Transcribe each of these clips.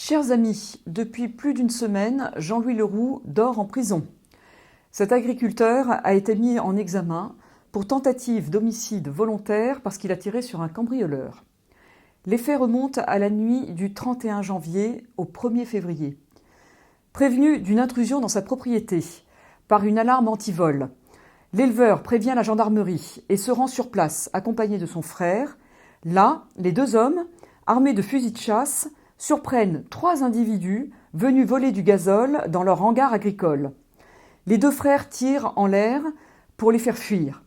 Chers amis, depuis plus d'une semaine, Jean-Louis Leroux dort en prison. Cet agriculteur a été mis en examen pour tentative d'homicide volontaire parce qu'il a tiré sur un cambrioleur. Les faits remontent à la nuit du 31 janvier au 1er février. Prévenu d'une intrusion dans sa propriété par une alarme anti-vol, l'éleveur prévient la gendarmerie et se rend sur place accompagné de son frère. Là, les deux hommes, armés de fusils de chasse, surprennent 3 individus venus voler du gazole dans leur hangar agricole. Les deux frères tirent en l'air pour les faire fuir.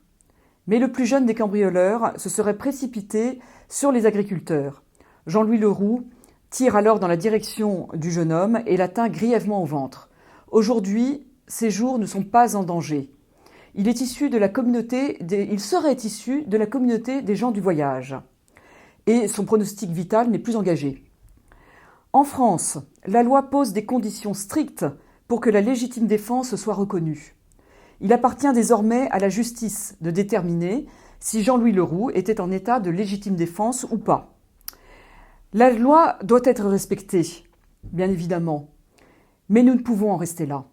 Mais le plus jeune des cambrioleurs se serait précipité sur les agriculteurs. Jean-Louis Leroux tire alors dans la direction du jeune homme et l'atteint grièvement au ventre. Aujourd'hui, ses jours ne sont pas en danger. Il serait issu de la communauté des gens du voyage. Et son pronostic vital n'est plus engagé. En France, la loi pose des conditions strictes pour que la légitime défense soit reconnue. Il appartient désormais à la justice de déterminer si Jean-Louis Leroux était en état de légitime défense ou pas. La loi doit être respectée, bien évidemment, mais nous ne pouvons en rester là.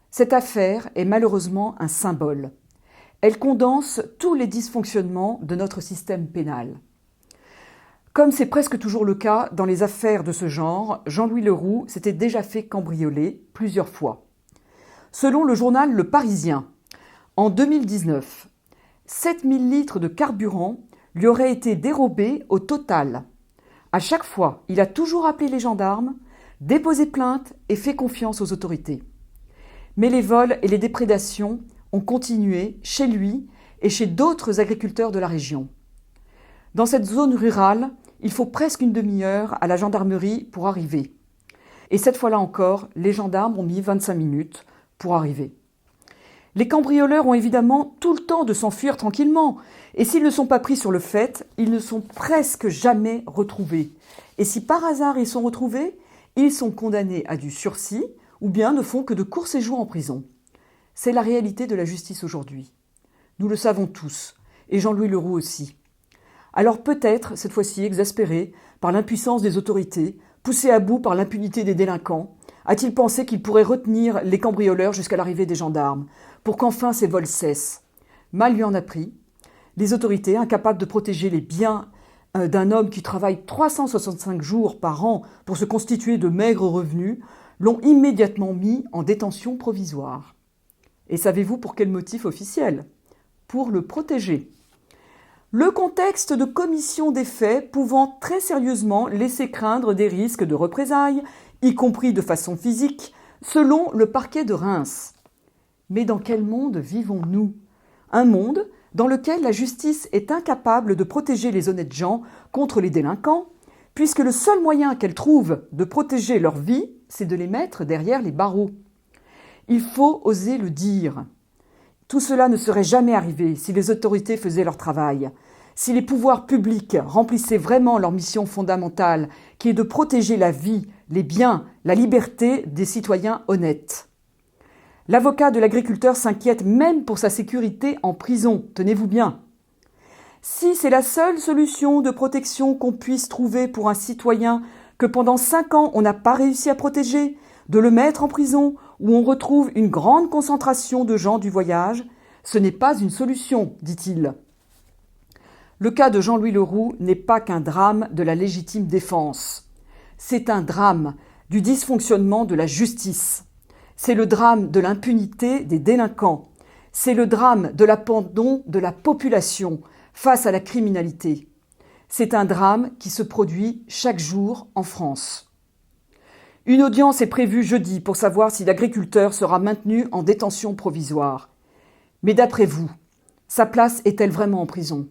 Cette affaire est malheureusement un symbole. Elle condense tous les dysfonctionnements de notre système pénal. Comme c'est presque toujours le cas dans les affaires de ce genre, Jean-Louis Leroux s'était déjà fait cambrioler plusieurs fois. Selon le journal Le Parisien, en 2019, 7000 litres de carburant lui auraient été dérobés au total. À chaque fois, il a toujours appelé les gendarmes, déposé plainte et fait confiance aux autorités. Mais les vols et les déprédations ont continué chez lui et chez d'autres agriculteurs de la région. Dans cette zone rurale, il faut presque une demi-heure à la gendarmerie pour arriver. Et cette fois-là encore, les gendarmes ont mis 25 minutes pour arriver. Les cambrioleurs ont évidemment tout le temps de s'enfuir tranquillement. Et s'ils ne sont pas pris sur le fait, ils ne sont presque jamais retrouvés. Et si par hasard ils sont retrouvés, ils sont condamnés à du sursis ou bien ne font que de courts séjours en prison. C'est la réalité de la justice aujourd'hui. Nous le savons tous, et Jean-Louis Leroux aussi. Alors peut-être, cette fois-ci exaspéré par l'impuissance des autorités, poussé à bout par l'impunité des délinquants, a-t-il pensé qu'il pourrait retenir les cambrioleurs jusqu'à l'arrivée des gendarmes, pour qu'enfin ces vols cessent. Mal lui en a pris. Les autorités, incapables de protéger les biens d'un homme qui travaille 365 jours par an pour se constituer de maigres revenus, l'ont immédiatement mis en détention provisoire. Et savez-vous pour quel motif officiel ? Pour le protéger. Le contexte de commission des faits pouvant très sérieusement laisser craindre des risques de représailles, y compris de façon physique, selon le parquet de Reims. Mais dans quel monde vivons-nous ? Un monde dans lequel la justice est incapable de protéger les honnêtes gens contre les délinquants, puisque le seul moyen qu'elle trouve de protéger leur vie, c'est de les mettre derrière les barreaux. Il faut oser le dire. Tout cela ne serait jamais arrivé si les autorités faisaient leur travail, si les pouvoirs publics remplissaient vraiment leur mission fondamentale, qui est de protéger la vie, les biens, la liberté des citoyens honnêtes. L'avocat de l'agriculteur s'inquiète même pour sa sécurité en prison, tenez-vous bien. Si c'est la seule solution de protection qu'on puisse trouver pour un citoyen que pendant 5 ans on n'a pas réussi à protéger, de le mettre en prison où on retrouve une grande concentration de gens du voyage, ce n'est pas une solution, dit-il. Le cas de Jean-Louis Leroux n'est pas qu'un drame de la légitime défense. C'est un drame du dysfonctionnement de la justice. C'est le drame de l'impunité des délinquants. C'est le drame de l'abandon de la population face à la criminalité. C'est un drame qui se produit chaque jour en France. Une audience est prévue jeudi pour savoir si l'agriculteur sera maintenu en détention provisoire. Mais d'après vous, sa place est-elle vraiment en prison ?